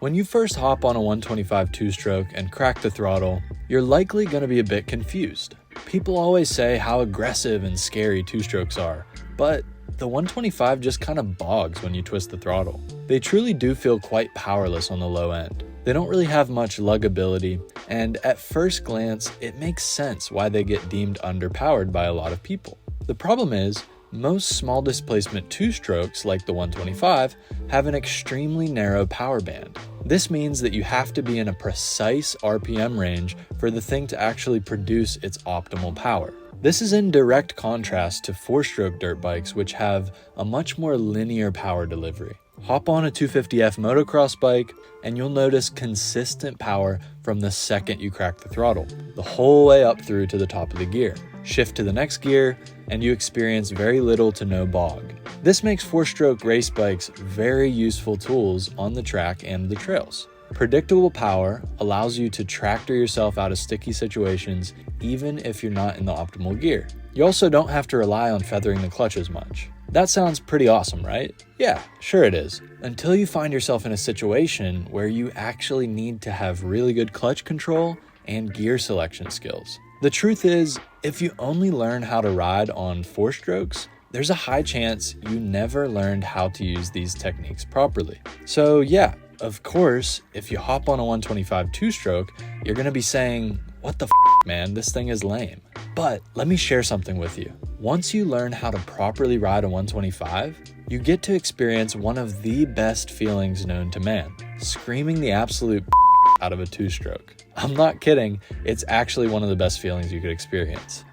When you first hop on a 125 two-stroke and crack the throttle, you're likely going to be a bit confused. People always say how aggressive and scary two-strokes are, but the 125 just kind of bogs when you twist the throttle. They truly do feel quite powerless on the low end. They don't really have much luggability, and at first glance, it makes sense why they get deemed underpowered by a lot of people. The problem is, most small displacement two-strokes, like the 125, have an extremely narrow power band. This means that you have to be in a precise RPM range for the thing to actually produce its optimal power. This is in direct contrast to four-stroke dirt bikes, which have a much more linear power delivery. Hop on a 250F motocross bike, and you'll notice consistent power from the second you crack the throttle, the whole way up through to the top of the gear. Shift to the next gear, and you experience very little to no bog. This makes four-stroke race bikes very useful tools on the track and the trails. Predictable power allows you to tractor yourself out of sticky situations even if you're not in the optimal gear. You also don't have to rely on feathering the clutch as much. That sounds pretty awesome, right? Yeah, sure it is. Until you find yourself in a situation where you actually need to have really good clutch control and gear selection skills. The truth is, if you only learn how to ride on four strokes, there's a high chance you never learned how to use these techniques properly. So yeah, of course, if you hop on a 125 two-stroke, you're gonna be saying, what the man, this thing is lame. But let me share something with you. Once you learn how to properly ride a 125, you get to experience one of the best feelings known to man, screaming the absolute out of a two-stroke. I'm not kidding, it's actually one of the best feelings you could experience.